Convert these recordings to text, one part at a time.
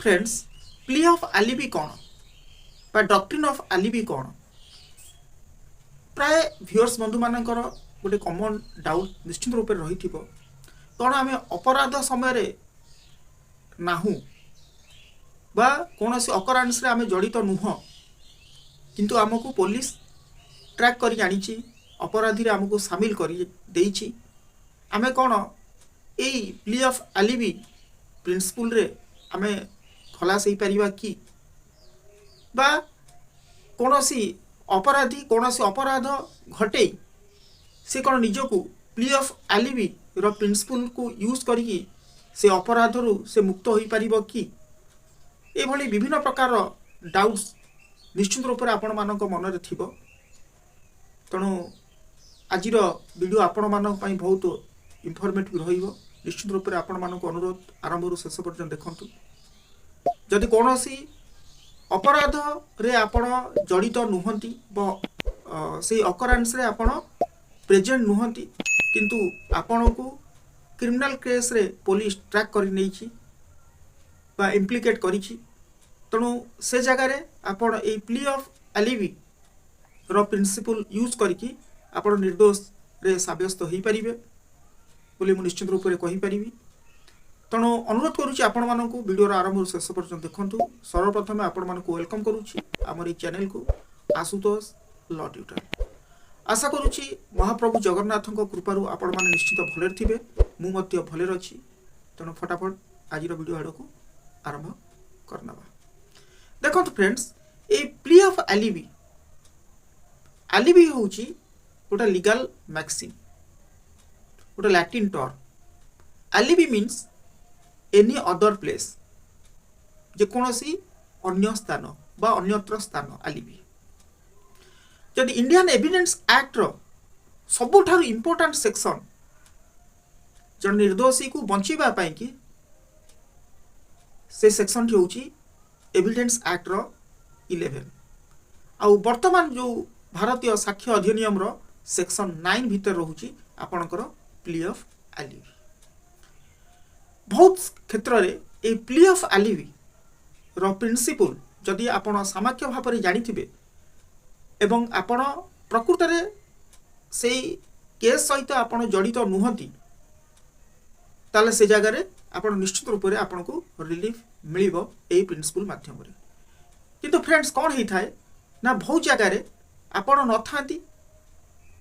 Friends plea of आलिबी कौन बा doctrine of आलिबी कौन प्राय व्यूअर्स बंधु मानकर गोटे कॉमन डाउट निश्चित रूप से रही कौन आम अपराध समय नाहू बा कौन सी अकरांश आम जड़ित नुह किंतु आमको पुलिस ट्रैक कर जानी अपराधी आमको सामिल कर आम कौन यही प्ली ऑफ आलिबी प्रिंसिपल रे आम खलास हो पारिबा कि बा कौनसी अपराधी कौनसी अपराध घटे से कौन निजको प्ली ऑफ आलिबी रो प्रिंसिपल को यूज करी से अपराध रु से मुक्त हो पारिबो कि ए भली विभिन्न प्रकार डाउट्स निश्चित रूप से आपण मानक मन रे थिबो तेणु आजिर वीडियो आपण मानक पई बहुत इनफॉर्मेटिव रहिबो निश्चित रूप से आपण मानक अनुरोध आरंभ रु शेष पर्यंत देखंतु जदि कौनसी अपराध रे आपण जड़ित नुहंती से अकरांश रे आपण प्रेजेंट नुहंती किंतु आपण को क्रिमिनल केस रे पुलिस ट्रैक करि नैछि बा इम्प्लिकेट करिछि तेणु से जगह रे आपण ए प्ली ऑफ आलिबी रो प्रिंसिपल यूज करिकि आपण निर्दोष रे साब्यस्त होई परिबे बोली मु निश्चित रूप से कहि परिबी तेणु अनुरोध करुच्ची आपण मानक वीडियोर आरंभ शेष पर्यंत देखंतु सर्वप्रथम आपण मानक वेलकम करुच्ची आमर ई चैनल को आशुतोष लॉ ट्यूटर आशा करुच्ची महाप्रभु जगन्नाथ कृपारू आपण माने निश्चित भले थिबे मु मध्य भले अछि तेणु फटाफट आज वीडियो आड़ को आरंभ करनबा देखंतु फ्रेंड्स ए प्ली ऑफ आलिबी आलिबी होउची गोटा लीगल मैक्सिम गोटा Latin term alibi means any other place जेकोसी अन्य स्थान बा अन्यत्र स्थान आलिबी जदि इंडियन एविडेंस एक्ट रो सबुठारु इंपोर्टेंट सेक्शन जन निर्दोषी को बंचीबा पाई कि से सेक्शन टी होची एविडेंस एक्ट रो 11 आउ वर्तमान जो भारतीय साक्ष्य अधिनियम रो सेक्शन 9 भीतर रहूची आपनकर प्ली ऑफ आलिबी बहुत क्षेत्र रे ए प्ली ऑफ आलिबी रो प्रिंसिपल जदि आपण सामाख्य भाव में जानिथिबे एवं आपण प्रकृत रे से केस सहित आपण जड़ित नुहंती ताले से जगह रे आपण निश्चित रूप से आपण को रिलीफ मिलिबो ए प्रिंसिपल माध्यम रे किंतु फ्रेंड्स कौन होई थाए ना बहुत जगह रे आपण न थांती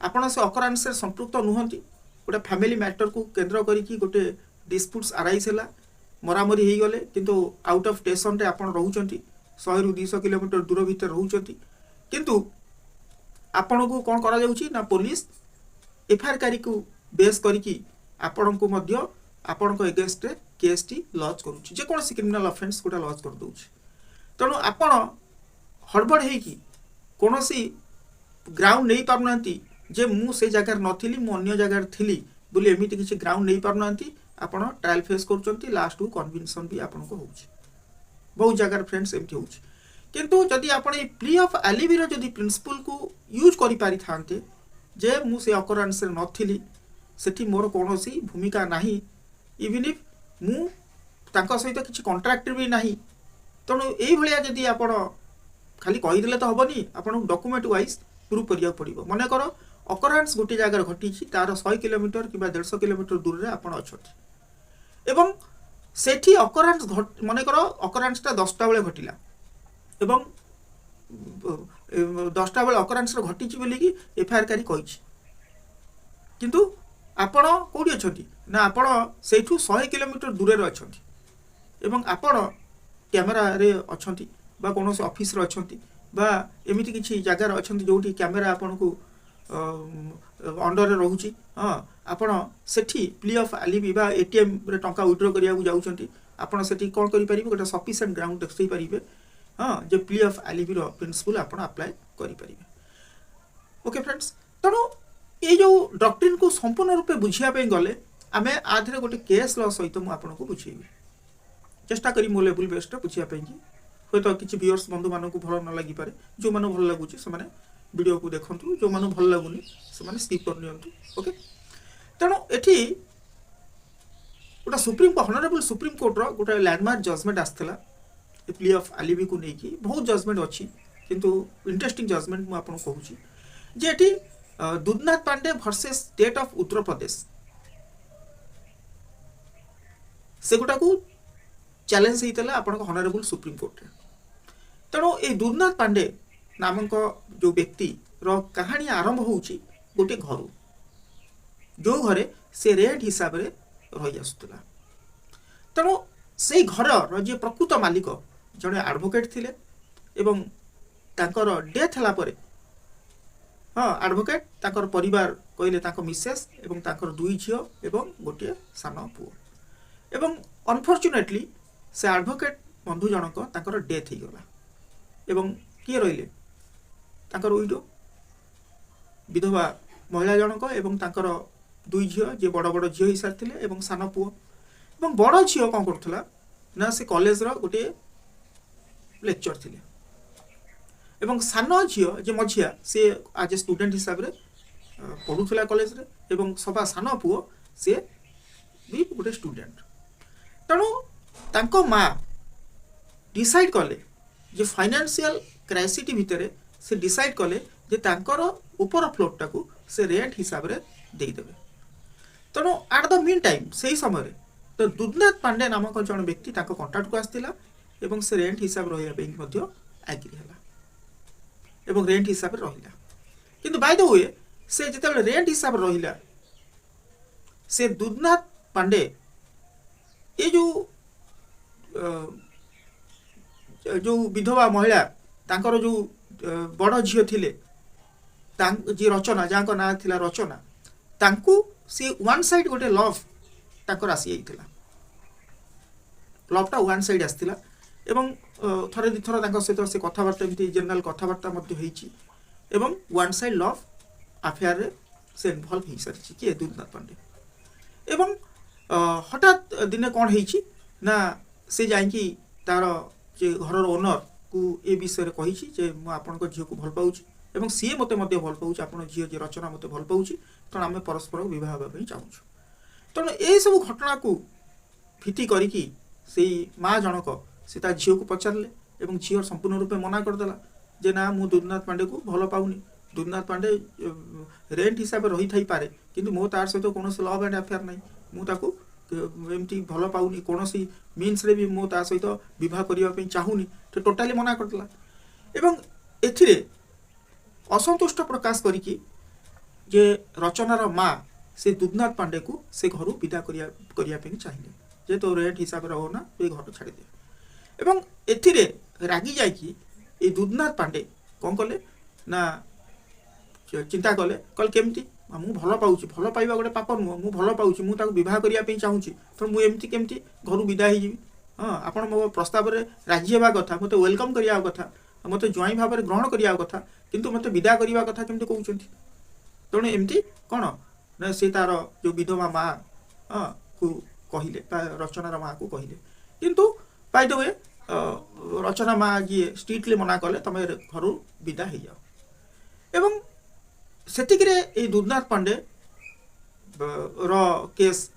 आपण से अकरांश से संपृक्त नुहंती गोटे फैमिली मैटर को केंद्र करिकी गोटे डिस्प्यूट्स अराइज है मरामरी हो गले किंतु आउट ऑफ स्टेशन रे आपण रहउचंती 100 रु 200 किलोमीटर दूर भीतर रहउचंती किंतु आपण को कोन करा जाउची ना पुलिस एफआईआर कारी को बेस करिकी आपण को मध्य आपण को अगेंस्ट रे केस टी लॉन्च करूची जे कोनसी क्रिमिनल ऑफेंस कोटा लॉन्च कर दोउची तेणु आपण हड़बड़ हेकी कोनसी ग्राउंड नहीं पारुनांती जे मु से जगह नथिली मु अन्य जगह थिली बोली एमिति किछि ग्राउंड नहीं पारुनांती आपण ट्रायल फेस करूचंती लास्ट को कन्विंसन भी आपण को होउची बहुत जगह फ्रेंड्स एमती होउची किंतु जदि आपण ए प्ली ऑफ आलिबी रो जदि प्रिंसिपल को यूज करि पारि थांते जे मु से अकरांश से नथिली सेठी मोर कोनोसी भूमिका नाही इवन इफ मु तांका सहित किछि कॉन्ट्रैक्ट भी नाही तणु एई भलिया जदि आपण खाली कहि देले तो हबनी आपण डॉक्यूमेंट वाइज प्रूफ करिया पड़िबो मने करो अकरांश गोटे जगह घटी तार 100 किलोमीटर कि 150 किलोमीटर दूर रे आपण अछथि एवं सेठी अकरांश मने करो अकरांशटा 10टा बेले घटिला एवं 10टा बेले अकरांश घटी बोली कि एफआईआर कारी कहिछि किंतु आपण कोडी अछथि ना आपण सेठू 100 किलोमीटर दूर रे अछथि एवं आपण कैमरा रे अछथि बा कोनोस ऑफिस रे अछथि बा एमिति किछि जगह रे अछथि जोठी कैमरा आपण को अंडर रे रहउची हां आपण सेठी प्ली ऑफ आलिबी बा एटीएम रे टंका विथड्रॉ करिया को जाउचंती आपण सेठी कोन करि परिबे गोटा सफिशिएंट ग्राउंड देखै परिबे हां जे प्ली ऑफ आलिबी रो प्रिंसिपल आपण अप्लाई करि परिबे ओके फ्रेंड्स तनो ए जो डॉक्ट्रिन को संपूर्ण रूप बुझिया पे गले आमे आधरे गोटे केस लॉ सहित मु आपण को बुझेबी चेष्टा करी मो लेवल बेस्ट बुझिया पे कि होय तो किछि व्यूअर्स बंधु मानन को भलो न लागि पारे जो माने भलो लागुची से माने वीडियो को देखंतु जो माने भल लागुनी से माने स्किप कर नियंतु ओके तेणु एठी गोटा सुप्रीम हॉनरेबल सुप्रीम कोर्ट रो गोटा लैंडमार्क जजमेंट आसला प्ली ऑफ आलिबी को लेकिन बहुत जजमेंट अच्छी किंतु इंटरेस्टिंग जजमेंट मुझे आपको कहूँ जे एटी Dudhnath Pandey versus State of Uttar Pradesh से गुटा को चैलेंज होता है हॉनरेबल सुप्रीम कोर्ट तेणु ये दुधनाथ पांडे नामक जो व्यक्ति कहानी आरंभ होउची गोटे घर जो घरे से रेंट हिसाब से रही आसुला तेणु से घर जे प्रकृत मालिक जड़े एडवोकेट थिले एवं तांकर डेथ हला परे हाँ एडवोकेट तांकर परिवार कहले मिसेस एवं तांकर दुई झियो एवं गोटे सान पुओ एवं अनफॉर्चुनेटली से एडवोकेट बंधु जनक तांकर डेथ हो गला एवं किए रहिले तांकर विडो विधवा महिला जनक एवं तांकर दुई झियो जे बड़ बड़ झियो हिसाब थिले एवं सान पुओ एवं बड़ झियो कौन करथला ना से कॉलेज रो गोटे लेक्चर थिले एवं सान झियो जे मझिया से आज ए स्टूडेंट हिसाब रे पढ़ुला कॉलेज रे एवं सभा सान पुओ से भी गोटे स्टूडेंट तेणु तांको माँ डिसाइड कले जे फाइनेंशियल क्राइसिटी भितर से डिसाइड कले जे तांकर ऊपर फ्लोर टाकू से रेंट हिसाब रे दे देबे तेणु एट द मीन टाइम से समय तो दुधनाथ पांडे नामक जन व्यक्ति तांको कांटेक्ट को आस्तिला एवं से रेंट हिसाब रहिया पे मध्य एग्री हला एवं रेंट हिसाब रे रहिला किंतु बाय द वे से जेतेबेले रेंट हिसाब रे रहिला से दुधनाथ पांडे ये जो विधवा महिला तांकर जो बड़ झियो थिले जी रचना जहाँ ना थिला रचना तांकू सी वन साइड गोटे लव तांकर आसी जाइथिला लवटा वन साइड आसथिला एवं थरे दि थर तांकर सहित से कथबार्ता एमती जनरल कथबार्ता मध्य होईची एवं वन साइड लव अफेयर रे से इन्वॉल्व हो सारी किए दुधनाथ पांडे एवं हठात दिने कौन होईची ना से जाइकी तार जे घर ओनर को ए विषय रे कहिची जे मु आपनको झियो को भल पाउची एवं सीए मते मध्य भल पाउची आपण झियो जे रचना मते भल पाउची तण आमे परस्पर विवाह होबा पई चाहूछु तण ए सब घटना को फिटी करिकी से माँ जनक से ता झियो को पचारले एवं झियो संपूर्ण रूपे मना कर देला जे ना मु दुधनाथ पांडे को भल पाउनी दुधनाथ पांडे रेंट हिसाब रही थाई पारे किंतु मो तार सहित कोनोसी लव एंड अफेयर नै मु ताको एमती भल पाउनी कोनोसी मीन्स रे भी मो ता सहित विवाह करिया पई चाहूनी तो टोटाली मना करतला एवं एथिरे असंतुष्ट प्रकाश करिकी जे रचनार माँ से दुधनाथ पांडे को से घर विदा करिया पई चाहिए जे तो रेंट हिसाब रे हो ना तो घर छाड़ी दे एवं एथिरे रागी जाइकी ए दुधनाथ पांडे कौन कले ना चिंता कले कल केमती मु भल पाउची भल पाइबा गोटे पाप नुह मु भल पाउची मु ताको विवाह करिया पई चाहूची तो मु एमती केमती घर विदा हो जीवी हाँ आपण मो प्रस्ताव रे राजी हेबा कथा मते वेलकम करिया कथा मते ज्वाई भाव में ग्रहण करिया कथा किंतु मते विदा करिया कथा केमती कहउचंती तेणु एमती कौन ना से तार जो विधवा माँ को कहले रचनार माँ को कहले किंतु बाय द वे रचना माँ जी स्ट्रिक्टली मना कले तुम घर विदा हो जाओ एवं सेतिकरे ए दुधनाथ पांडे रो केस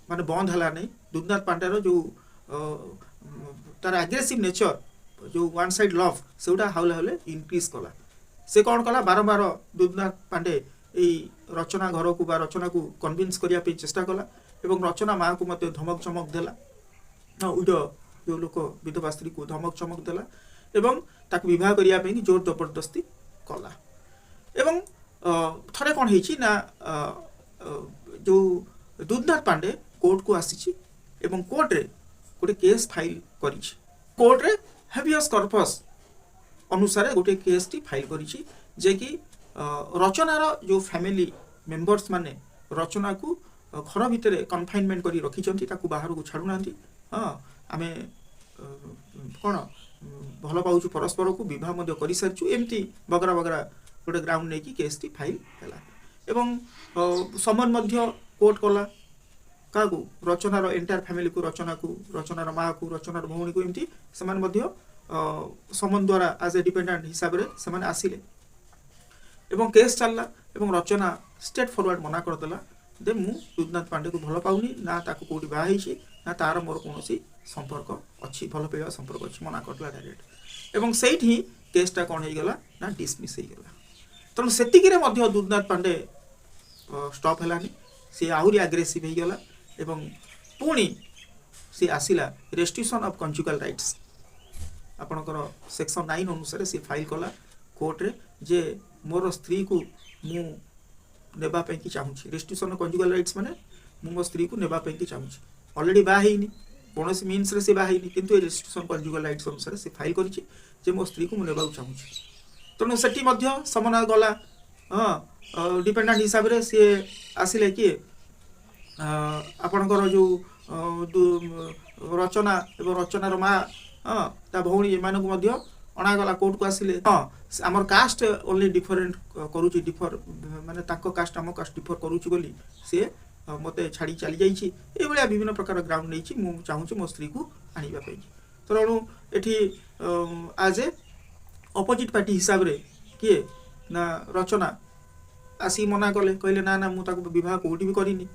माने बंद हला नहीं दुधनाथ पांडे रो जो तार एग्रेसिव नेचर जो वन साइड लव सेउटा हाउले हाउले इंक्रीज कला से कौन कला बारंबार दुधनाथ पांडे ए रचना घर को बा रचना को कन्विन्स करिया पे चेष्टा कला एवं रचना माँ को मत धमक चमक देला उडो जो लोक विधवा स्त्री को धमक चमक देला एवं ताक विवाह करिया पे जोर जबरदस्ती कला एवं थरे कौन होईची ना जो दुधनाथ पांडे कोर्ट को आसी एवं कोर्ट रे गोटे केस फाइल करिछि कोर्ट रे हेबियस कर्पस अनुसार गोटे केस टी फाइल करिछि जे कि रचनार जो फैमिली मेंबर्स माने रचना को घर भितर कन्फाइनमेंट करी रखिछंती ताकू बाहर को छाडू नांती हाँ आमे कौन भल पाउछु परस्पर को विवाह मध्य करि सारिछु एमती बगरा बगरा गोटे ग्राउंड नहीं कि केस टी फाइल है एवं समन मध्य कोर्ट कला क्या रचनार एंटायर फैमिली को रचनार माँ को रचनार भौणी को एमती समन द्वारा एज ए डिपेंडेंट हिसाब से आसिले एवं केस चलला एवं रचना स्ट्रेट फॉरवर्ड मना करदेला दे मु दुधनाथ पांडे को भल पाऊनी ना ताको कोठी बाहा हिची ना तार मोर कोनोसी संपर्क अच्छी भल पाइबा संपर्क अच्छी मना करला डायरेक्ट एवं सेठी केसटा कौन हो गला ना डिसमिस हो गला तेणु सेतिकिरे मध्य दुधनाथ पांडे स्टॉप हेलानी सी आहुरी एग्रेसिव हो गला एवं पुणी सी आसिला रेस्ट्रिक्शन ऑफ कंजुगल राइट्स आपणकर सेक्शन 9 अनुसार सी फाइल कला कोर्ट रे जे मोर स्त्री को मु नेबा पे की चाहूची रेस्ट्रिक्शन ऑफ कंजुगल राइट्स माने मु मो स्त्री को नेबा पे की चाहूची ऑलरेडी बा हेनी कोनोसी मीन्स रे से बा हेनी किंतु रेस्ट्रिक्शन कंजुगल राइट्स अनुसार से फाइल करिछि जे मो स्त्री को मु नेबा चाहूची तेणु सेठी मध्य समना गला डिपेंडेंट हिसाब रे से आसिले कि आपणकर जो रचना एवं रचनार माँ ता भौणी एमानकु मध्य अणागला कोर्ट को आसिले आमर कास्ट ओनली डिफरेंट करूची डिफर माने ताको कास्ट आम कास्ट डिफर करूची बोली से मते छाड़ी चली जाइछि ए भलिया विभिन्न प्रकार ग्राउंड नैछि मु चाहूची मो स्त्री को आनिबा पई तेणु एठी आज ए अपोजिट पार्टी हिसाब रे किए ना रचना आसी मना कले कहले ना ना मु ताको विवाह कोठी भी करिनी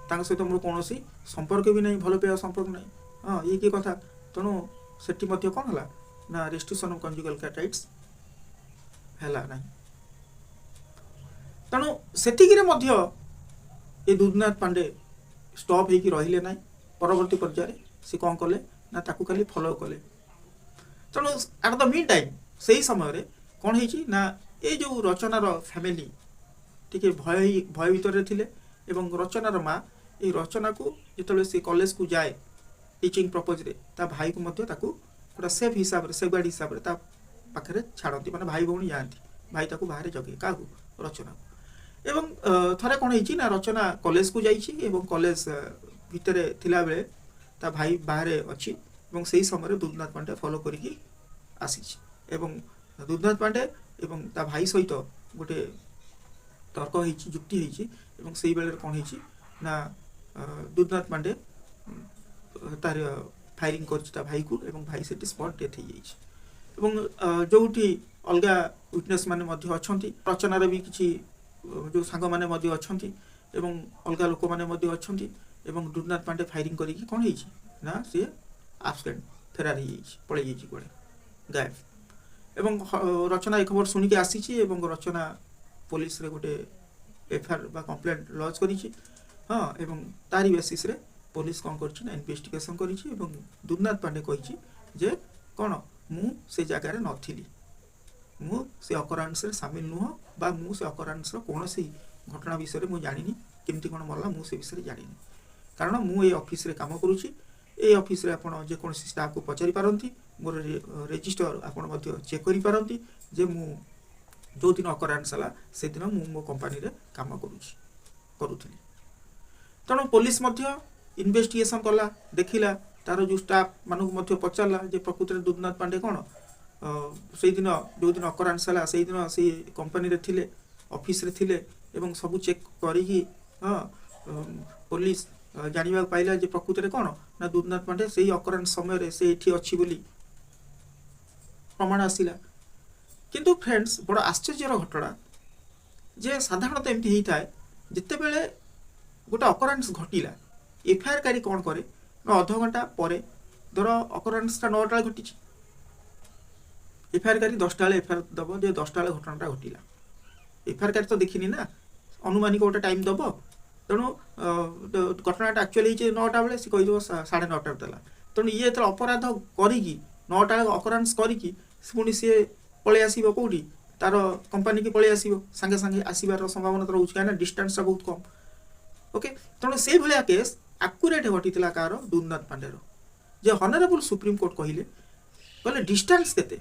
तांग सहित मोर कौनसी संपर्क भी नहीं भल पाइबा संपर्क नहीं ये कि कथा तेणु सेठी मध्य कौन हला ना रेस्ट्रिक्शन ऑफ कंजुगल राइट्स हला नहीं तेणु सेठिकिरे मध्य ये दुधनाथ पांडे स्टॉप होइकी रहिले नहीं परवर्ती पर्याय से कौन कले ना ताकू खाली फॉलो कले तेणु एट द मीन टाइम सही समय रे कौन होइची ना ये जो रचनार फैमिली टिके भय भीतर थिले एवं रचनार माँ ये रचना को जिते से कॉलेज को जाए टीचिंग पर्पज रे ता भाई को मध्य ताकू पूरा सेफ हिसाब रे सेफ गार्ड हिसाब रे ता पाखरे छाड़ती माने भाई भौणी जाती भाई ताकू बाहर जगे क्या रचना एवं थरे कौन होइची ना रचना कॉलेज को जाइछि एवं कॉलेज भितरे थिला बेले ता भाई बाहर अच्छी एवं सही समय दुधनाथ पांडे फॉलो करिकी आसीछि एवं दुधनाथ पांडे एवं ता भाई सहित गोटे तर्क होइछि जुक्ति होइछि एवं सही बेले कौन होइछि ना दुधनाथ पांडे तार फायरिंग कर भाई को एवं भाई से स्पॉट डेथ हो जाइए जोटी अलगा विटनेस माने मध्य अछंती रचनार भी किसी जो सांग माने मध्य अछंती एवं अलगा लोक माने मध्य अछंती एवं दुधनाथ पांडे फायरिंग करिकी कौन होइछि ना से एब्सेंट फेरार हो जाइए पड़े जाइए कोड़े गायब एवं रचना एक खबर सुनिके आसीछि एवं रचना पुलिस रे गोटे एफआईआर बा कंप्लेंट लॉन्च करिछि एवं तारी बेसिस रे पुलिस कौन कर इन्वेस्टिगेशन कर दुधनाथ पांडे कही जे कौन मु से जगार नथिली मु से अकरांश रे सामिल नुह बा मु से अकरांश कौन सी घटना विषय में जानी केमती कौन मरला मु से विषय जानी कारण मु ये ऑफिस रे काम करुच्ची ए ऑफिस रे आपण जेकोसी स्टाफ को पचारि पारंती मोर रजिस्टर आपण मध्य चेक करि पारंती जे मु जो दिन अकरांश हला से दिन मु मो कंपनी रे काम करुथली तेणु पुलिस मध्य इन्वेस्टिगेशन कला देखिला तार जो स्टाफ मानक मध्य पचारला जे प्रकृति में दुधनाथ पांडे कौन से दिन जो दिन अकरांश हला से दिन से कंपनी रे थिले ऑफिस रे थिले एवं सब चेक करी पुलिस जानिबा पाइला जे प्रकृति में कौन ना दुधनाथ पांडे से अकरांश समय से एठी अछि बोली प्रमाण आसिला किंतु फ्रेंड्स बड़ आश्चर्यर घटना जे साधारणतः एमती होता है जिते बेले गोटे अकरांश घटिला एफआईआर कारी कौन करे ना अध घंटा पर धर अकरांशटा 9टा घटी एफआईआर कारी 10टा एफआईआर दब जे 10टा घटनाटा घटिला एफआईआर कारी तो देखिनी ना अनुमानिक गोटे टाइम दब तेणु घटनाटा एक्चुअली 9टा बेले सी कहीदेव 9:30 देला तेणु ये जो अपराध करी 9टा अकरांश करी पुणी सी पलि आसो कौटी तार कंपनी की पलि आसो सांगे सांगे आसबार संभावना तो रोचे कहीं डिस्टेंस बहुत कम ओके तेणु से भाया केस आक्यूरेट घटी कार दुधनाथ पांडेर जे हॉनरेबल सुप्रीम कोर्ट कहले डिस्टेंस केते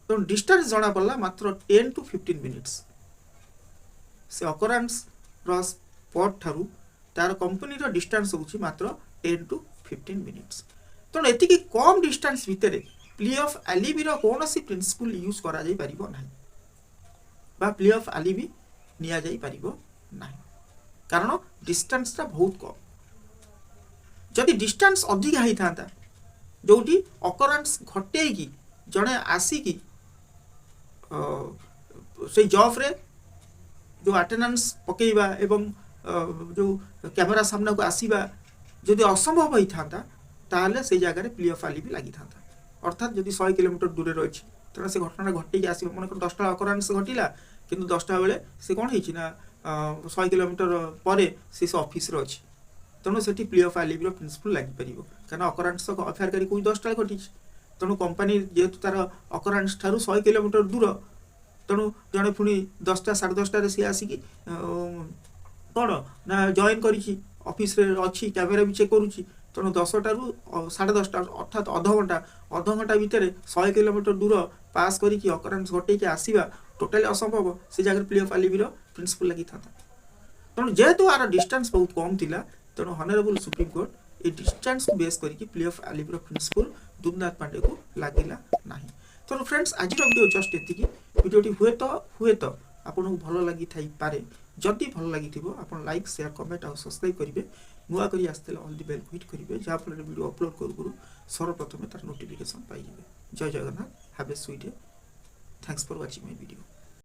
तेणु डिस्टेंस जना पड़ा मात्र 10 to 15 मिनिट्स से अकरांश स्पॉट ठारू तार कंपनी डिस्टेंस होची मात्र 10 to 15 मिनिट्स तेणु एतिकी कम डिस्टेंस भितर प्ली ऑफ एलिबी कौन सी प्रिंसिपल यूज करा जाई परिबो नाही बा प्ली ऑफ एलिबी निया जाई परिबो नाही कारण डिस्टेंस टा बहुत कम जदि डिस्टेंस अधिक होई थांता जोटी अकरांश घटेगी जड़े आसिकी से जॉब रे जो अटेंडेंस पकेबा एवं जो कैमरा सामना को आसीबा जदि असंभव होई थांता ताहले से जगह प्ली ऑफ एलिबी लगी था अर्थात जदि 100 किलोमीटर दूर रही तेना से घटना घटिक आस मन 10टा अकरांस घटला किंतु 10टा बेले से कौन होना 100 किलोमीटर पर से ऑफिस अच्छी तेणु से प्ली ऑफ एलिबी प्रिंसिपल लगिपर कहीं अकरांस अफेयर करी 10टा घटी तेणु कंपनी जेहेतु तार अकरांस ठार 100 किलोमीटर दूर तेणु जड़े पुणी 10टा 10:30 सी आसिकी कौन ना जॉइन करी ऑफिस रे अच्छी कैमेरा भी चेक करुच्ची तेणु 10टारू 10:30 अर्थात अध घंटा भितर 100 किलोमीटर दूर पास करी अकरांस घटे आसवा टोटाली असंभव से जगह प्ली ऑफ एलिबी प्रिंसिपल लगी था तेणु जेहेतु आर डिस्टेंस बहुत कम थिला तेणु हॉनरेबल सुप्रीम कोर्ट ये डिस्टेंस को बेस करके plea of alibi principle Durnath Pandey को लगिला नहीं। तो फ्रेंड्स आज वीडियो जस्ट ये वीडियोटी हुए तो आपको भल लगी थाई पारे जदि भल लगी आप लाइक शेयर कमेंट और सब्सक्राइब करेंगे नुआ करी आसते ऑल दी बेल हिट करेंगे जहाँफल वीडियो अपलोड करूँ सर्वप्रथम तार नोटिफिकेशन पाइबे। जय Jagannath, have a sweet day, thanks for watching my video.